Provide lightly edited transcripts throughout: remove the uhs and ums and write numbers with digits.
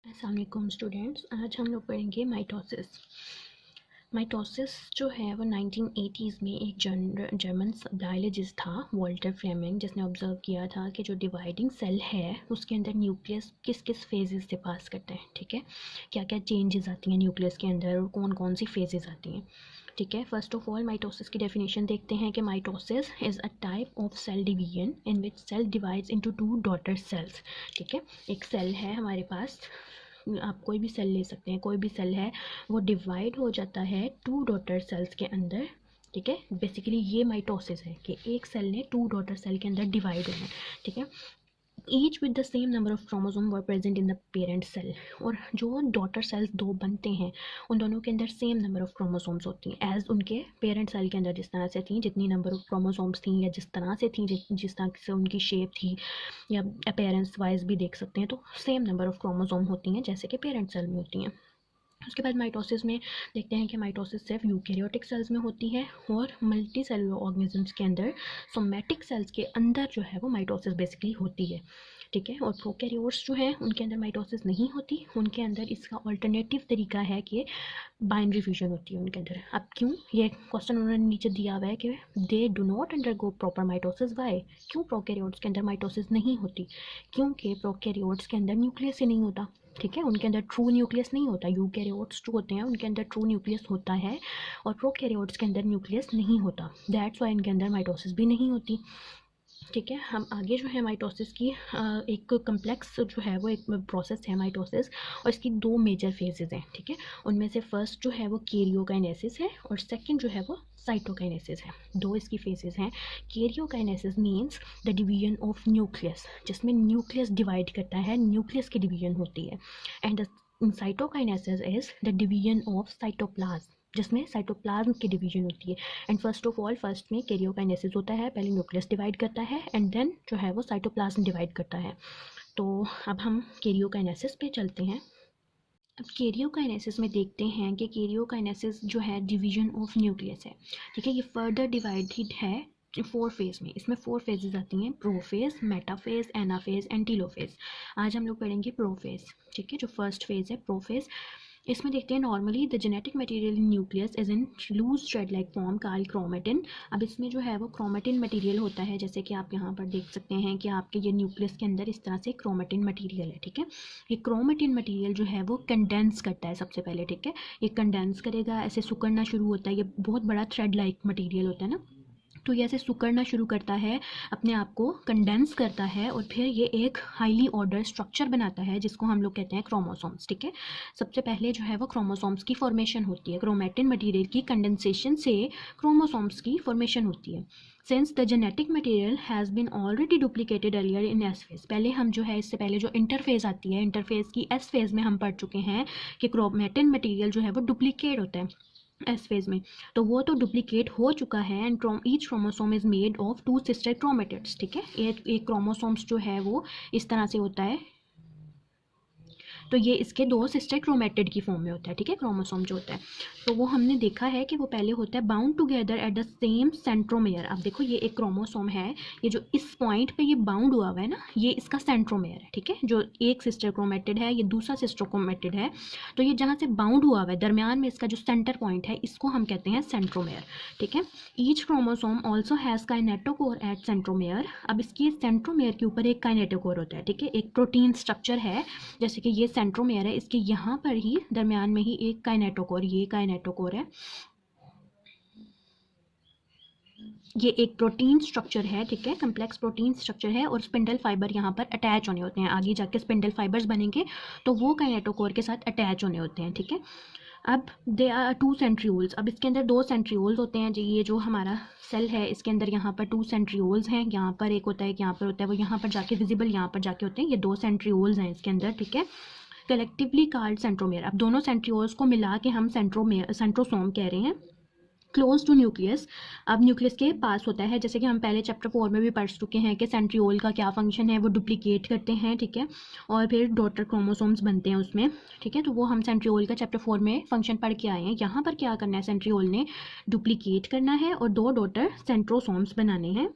अस्सलाम वालेकुम स्टूडेंट्स, आज हम लोग पढ़ेंगे माइटोसिस। माइटोसिस जो है वो 1980s में एक जर्मन बायोलॉजिस्ट था वॉल्टर फ्लेमिंग, जिसने ऑब्जर्व किया था कि जो डिवाइडिंग सेल है उसके अंदर न्यूक्लियस किस किस फेजेस से पास करता है। ठीक है, क्या क्या चेंजेस आती हैं न्यूक्लियस के अंदर और कौन कौन सी फेजेस आती हैं। ठीक है, फर्स्ट ऑफ ऑल माइटोसिस की डेफिनेशन देखते हैं कि mitosis is a type of cell division in which cell divides into two daughter cells. ठीक है, एक सेल है हमारे पास, आप कोई भी सेल ले सकते हैं, कोई भी सेल है वो डिवाइड हो जाता है टू डॉटर सेल्स के अंदर। ठीक है, बेसिकली ये माइटोसिस है कि एक सेल ने टू डॉटर सेल के अंदर डिवाइड होना है। ठीक है, each with the same number of chromosome were present in the parent cell. और जो डॉटर सेल्स दो बनते हैं उन दोनों के अंदर सेम नंबर ऑफ क्रोमोसोम्स होती हैं एज उनके पेरेंट सेल के अंदर जिस तरह से थी, जितनी नंबर ऑफ क्रोमोसोम्स थी या जिस तरह से थी, जिस तरह से उनकी शेप थी या अपेयरेंस वाइज भी देख सकते हैं, तो सेम नंबर ऑफ क्रोमोसोम होती हैं जैसे कि पेरेंट सेल में होती हैं। उसके बाद माइटोसिस में देखते हैं कि माइटोसिस सिर्फ यूकेरियोटिक सेल्स में होती है और मल्टी सेलुलर ऑर्गेनिजम्स के अंदर, सोमैटिक सेल्स के अंदर जो है वो माइटोसिस बेसिकली होती है। ठीक है, और प्रोकैरियोट्स जो हैं उनके अंदर माइटोसिस नहीं होती, उनके अंदर इसका ऑल्टरनेटिव तरीका है कि बाइनरी फ्यूजन होती है उनके अंदर। अब क्यों, ये क्वेश्चन उन्होंने नीचे दिया हुआ है कि they do not undergo proper mitosis. Why, क्यों प्रोकैरियोट्स के अंदर माइटोसिस नहीं होती? क्योंकि प्रोकैरियोट्स के अंदर न्यूक्लियस ही नहीं होता। ठीक है, उनके अंदर ट्रू न्यूक्लियस नहीं होता। यूकैरियोट्स जो होते हैं उनके अंदर ट्रू न्यूक्लियस होता है और प्रोकैरियोट्स के अंदर न्यूक्लियस नहीं होता। दैट्स वाई इनके अंदर माइटोसिस भी नहीं होती। ठीक है, हम आगे जो है माइटोसिस की एक कम्प्लेक्स जो है वो एक प्रोसेस है माइटोसिस, और इसकी दो मेजर फेजेस हैं। ठीक है, उनमें से फर्स्ट जो है वो कैरियोकाइनेसिस है और सेकंड जो है वो साइटोकाइनेसिस है। दो इसकी फेजेस हैं। Karyokinesis means the division of nucleus, जिसमें न्यूक्लियस डिवाइड करता है, न्यूक्लियस की डिवीजन होती है। And cytokinesis is the division of cytoplasm, जिसमें साइटोप्लाज्म की डिवीजन होती है। And first of all first में कैरियोकाइनेसिस होता है, पहले न्यूक्लियस डिवाइड करता है एंड देन जो है वो साइटोप्लाज्म डिवाइड करता है। तो अब हम कैरियोकाइनेसिस पे चलते हैं। अब कैरियोकाइनेसिस में देखते हैं कि कैरियोकाइनेसिस जो है डिवीजन ऑफ न्यूक्लियस है। ठीक है, ये फर्दर डिवाइडेड है फोर फेज में। इसमें फोर फेजेस आती हैं, prophase, metaphase, anaphase and telophase. आज हम लोग पढ़ेंगे प्रोफेज। ठीक है, जो फर्स्ट फेज है प्रोफेज, इसमें देखते हैं normally the genetic material in nucleus is in loose thread like form called chromatin. अब इसमें जो है वो क्रोमेटिन मटेरियल होता है, जैसे कि आप यहाँ पर देख सकते हैं कि आपके ये न्यूक्लियस के अंदर इस तरह से क्रोमेटिन मटेरियल है। ठीक है, ये क्रोमेटिन मटेरियल जो है वो कंडेंस करता है सबसे पहले। ठीक है, ये कंडेंस करेगा, ऐसे सिकुड़ना शुरू होता है, ये बहुत बड़ा थ्रेड लाइक मटेरियल होता है ना, तो ये ऐसे सिकुड़ना शुरू करता है, अपने आप को कंडेंस करता है और फिर ये एक हाईली ऑर्डर स्ट्रक्चर बनाता है जिसको हम लोग कहते हैं क्रोमोसोम्स। ठीक है, सबसे पहले जो है वो क्रोमोसोम्स की फॉर्मेशन होती है, क्रोमेटिन मटेरियल की कंडेंसेशन से क्रोमोसोम्स की फॉर्मेशन होती है। Since the genetic material has been already duplicated earlier in S phase, पहले हम जो है इससे पहले जो इंटरफेज आती है, इंटरफेज की एस फेज में हम पढ़ चुके हैं कि क्रोमेटिन मटेरियल जो है वो डुप्लीकेट होता है एस फेज में, तो वो तो डुप्लीकेट हो चुका है। And each chromosome is made of two sister chromatids. ठीक है, एक क्रोमोसोम्स जो है वो इस तरह से होता है, तो ये इसके दो सिस्टर क्रोमेटिड की फॉर्म में होता है। ठीक है, क्रोमोसोम जो होता है, तो वो हमने देखा है कि वो पहले होता है bound together at the same centromere. अब देखो ये एक क्रोमोसोम है, ये जो इस पॉइंट पे ये बाउंड हुआ हुआ है ना, ये इसका सेंट्रोमेयर है। ठीक है, जो एक सिस्टर क्रोमेटिड है, ये दूसरा सिस्टर क्रोमेटिड है, तो ये जहाँ से बाउंड हुआ हुआ है दरमियान में इसका जो सेंटर पॉइंट है, इसको हम कहते हैं सेंट्रोमेयर। ठीक है, each chromosome also has kinetochore at centromere. अब इसकी सेंट्रोमेयर के ऊपर एक काइनेटोकोर होता है। ठीक है, एक प्रोटीन स्ट्रक्चर है, जैसे कि ये सेंट्रोमेयर है, इसके यहाँ पर ही दरमियान में ही एक काइनेटोकोर, ये काइनेटोकोर है, ये एक प्रोटीन स्ट्रक्चर है। ठीक है, कम्प्लेक्स प्रोटीन स्ट्रक्चर है और स्पिंडल फाइबर यहाँ पर अटैच होने होते हैं, आगे जाके स्पिंडल फाइबर्स बनेंगे तो वो काइनेटोकोर के साथ अटैच होने होते हैं। ठीक है, अब दे आर टू सेंट्रियोल्स। अब इसके अंदर दो सेंट्रियोल्स होते हैं जी, ये जो हमारा सेल है इसके अंदर यहाँ पर टू सेंट्रियोल्स हैं, यहाँ पर एक होता है, यहाँ पर होता है, वो यहाँ पर जाके विजिबल यहाँ पर जाके होते हैं, ये दो सेंट्रियोल्स हैं इसके अंदर। ठीक है, कलेक्टिवली कॉल्ड सेंट्रोमेयर। अब दोनों सेंट्रियोल्स को मिला के हम सेंट्रोसोम कह रहे हैं। क्लोज टू न्यूक्लियस, अब न्यूक्लियस के पास होता है, जैसे कि हम पहले चैप्टर 4 में भी पढ़ चुके हैं कि सेंट्रियोल का क्या फंक्शन है, वो डुप्लीकेट करते हैं। ठीक है, और फिर डॉटर क्रोमोसोम्स बनते हैं उसमें। ठीक है, तो वो हम सेंट्रियोल का चैप्टर 4 में फंक्शन पढ़ के आए हैं। यहाँ पर क्या करना है, सेंट्रियोल ने डुप्लीकेट करना है और दो डॉटर सेंट्रोसोम्स बनाने हैं।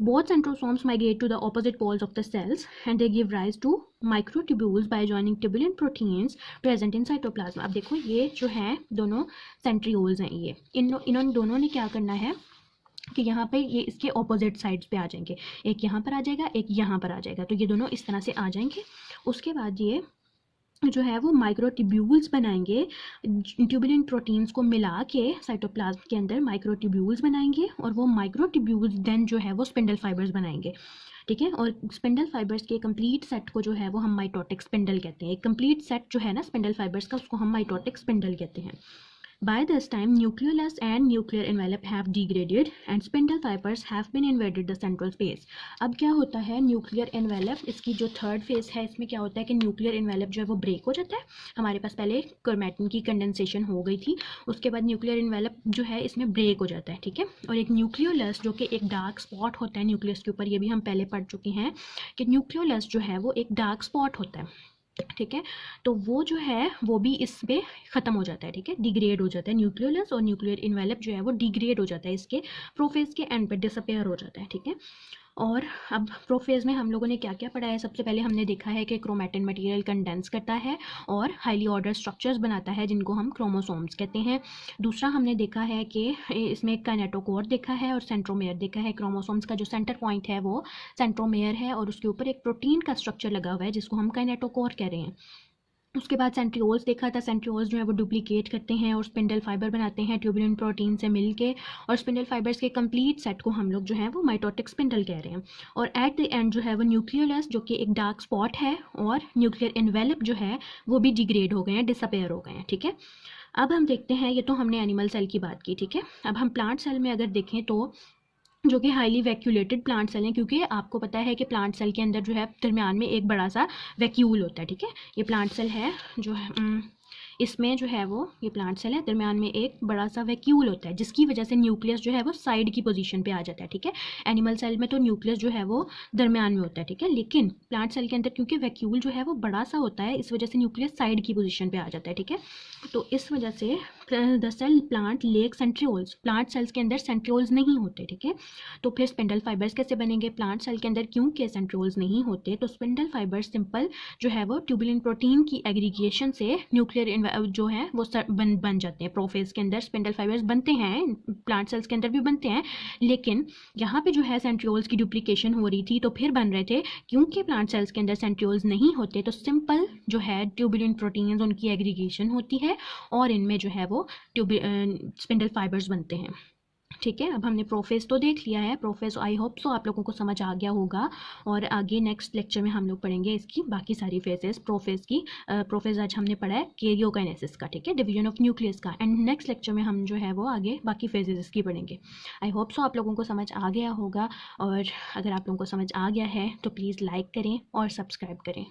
Both centrosomes migrate to the opposite poles of the cells and they give rise to microtubules by joining tubulin proteins present in cytoplasm. अब देखो ये जो है दोनों सेंट्रियोल्स हैं, ये इन्होंने दोनों ने क्या करना है कि यहाँ पे ये इसके ऑपोजिट साइड्स पे आ जाएंगे, एक यहाँ पर आ जाएगा, एक यहाँ पर आ जाएगा, तो ये दोनों इस तरह से आ जाएंगे। उसके बाद ये जो है वो माइक्रोट्यूब्यूल्स बनाएंगे, ट्यूबुलिन प्रोटीन्स को मिला के साइटोप्लाज्म के अंदर माइक्रोट्यूब्यूल्स बनाएंगे और वो माइक्रोट्यूब्यूल्स देन जो है वो स्पिंडल फाइबर्स बनाएंगे, ठीक है। और स्पिंडल फाइबर्स के कंप्लीट सेट को जो है वो हम माइटोटिक स्पिंडल कहते हैं। एक कंप्लीट सेट जो है ना स्पिंडल फाइबर्स का, उसको हम माइटोटिक स्पिंडल कहते हैं। By this time, nucleolus and nuclear envelope have degraded and spindle fibers have been invaded the central space. अब क्या होता है न्यूक्लियर एनवेलप, इसकी जो थर्ड फेज है इसमें क्या होता है कि न्यूक्लियर एनवेलप जो है वो ब्रेक हो जाता है। हमारे पास पहले क्रोमैटिन की कंडेंसेशन हो गई थी, उसके बाद न्यूक्लियर एनवेलप जो है इसमें ब्रेक हो जाता है, ठीक है। और एक न्यूक्लियोलस जो कि एक डार्क स्पॉट होता है न्यूक्लियस के ऊपर, ये भी हम पहले पढ़ चुके हैं कि न्यूक्लियोलस जो है वो एक डार्क स्पॉट होता है, ठीक है। तो वो जो है वो भी इस पे ख़त्म हो जाता है, ठीक है, डिग्रेड हो जाता है। न्यूक्लियोलस और न्यूक्लियर इन्वेलप जो है वो डिग्रेड हो जाता है, इसके प्रोफेज के एंड पे डिसअपेयर हो जाता है, ठीक है। और अब प्रोफेज में हम लोगों ने क्या क्या पढ़ा है? सबसे पहले हमने देखा है कि क्रोमैटिन मटेरियल कंडेंस करता है और हाईली ऑर्डर स्ट्रक्चर्स बनाता है जिनको हम क्रोमोसोम्स कहते हैं। दूसरा हमने देखा है कि इसमें काइनेटोकोर देखा है और सेंट्रोमेयर देखा है। क्रोमोसोम्स का जो सेंटर पॉइंट है वो सेंट्रोमेयर है और उसके ऊपर एक प्रोटीन का स्ट्रक्चर लगा हुआ है जिसको हम काइनेटोकोर कह रहे हैं। उसके बाद सेंट्रियोल्स देखा था, सेंट्रियोल्स जो है वो डुप्लीकेट करते हैं और स्पिंडल फाइबर बनाते हैं ट्यूबुलिन प्रोटीन से मिलके, और स्पिंडल फाइबर्स के कंप्लीट सेट को हम लोग जो है वो माइटोटिक स्पिंडल कह रहे हैं। और एट द एंड जो है वो न्यूक्लियोलस जो कि एक डार्क स्पॉट है और न्यूक्लियर एनवेलप जो है वो भी डिग्रेड हो गए हैं, डिसअपेयर हो गए हैं, ठीक है। अब हम देखते हैं, ये तो हमने एनिमल सेल की बात की, ठीक है। अब हम प्लांट सेल में अगर देखें तो जो कि हाईली वैक्यूलेटेड प्लांट सेल हैं, क्योंकि आपको पता है कि प्लांट सेल के अंदर जो है दरमियान में एक बड़ा सा वैक्यूल होता है, ठीक है। ये प्लांट सेल है जो है इसमें जो है वो ये प्लांट सेल है, दरमियान में एक बड़ा सा वैक्यूल होता है जिसकी वजह से न्यूक्लियस जो है वो साइड की पोजीशन पे आ जाता है, ठीक है। एनिमल सेल में तो न्यूक्लियस जो है वो दरमियान में होता है, ठीक है, लेकिन प्लांट सेल के अंदर क्योंकि वैक्यूल जो है वो बड़ा सा होता है इस वजह से न्यूक्लियस साइड की पोजीशन पे आ जाता है, ठीक है। तो इस वजह से the cell plant lack centrioles, plant cells के अंदर सेंट्रियोल्स नहीं होते, ठीक है। तो फिर स्पिंडल फाइबर्स कैसे बनेंगे प्लांट सेल के अंदर? क्योंकि सेंट्रियोल्स नहीं होते तो स्पिंडल फाइबर्स सिंपल जो है वो ट्यूबुलिन प्रोटीन की एग्रीगेशन से न्यूक्लियर जो है वो बन जाते हैं। प्रोफेज के अंदर स्पिंडल फाइबर्स बनते हैं, प्लांट सेल्स के अंदर भी बनते हैं, लेकिन यहाँ पे जो है सेंट्रियोल्स की डुप्लीकेशन हो रही थी तो फिर बन रहे थे। क्योंकि प्लांट सेल्स के अंदर सेंट्रियोल्स नहीं होते तो सिंपल जो है ट्यूबुलिन प्रोटीन्स उनकी एग्रीगेशन होती है और इनमें जो है वो स्पिंडल फाइबर्स बनते हैं, ठीक है। अब हमने प्रोफेज तो देख लिया है, प्रोफेज आई होप सो आप लोगों को समझ आ गया होगा। और आगे नेक्स्ट लेक्चर में हम लोग पढ़ेंगे इसकी बाकी सारी फेजेस प्रोफेज की। प्रोफेज आज हमने पढ़ा है कैरियोकाइनेसिस का, ठीक है, डिवीजन ऑफ न्यूक्लियस का, एंड नेक्स्ट लेक्चर में हम जो है वो आगे बाकी फेजेस इसकी पढ़ेंगे। आई होप सो आप लोगों को समझ आ गया होगा, और अगर आप लोगों को समझ आ गया है तो प्लीज़ लाइक करें और सब्सक्राइब करें।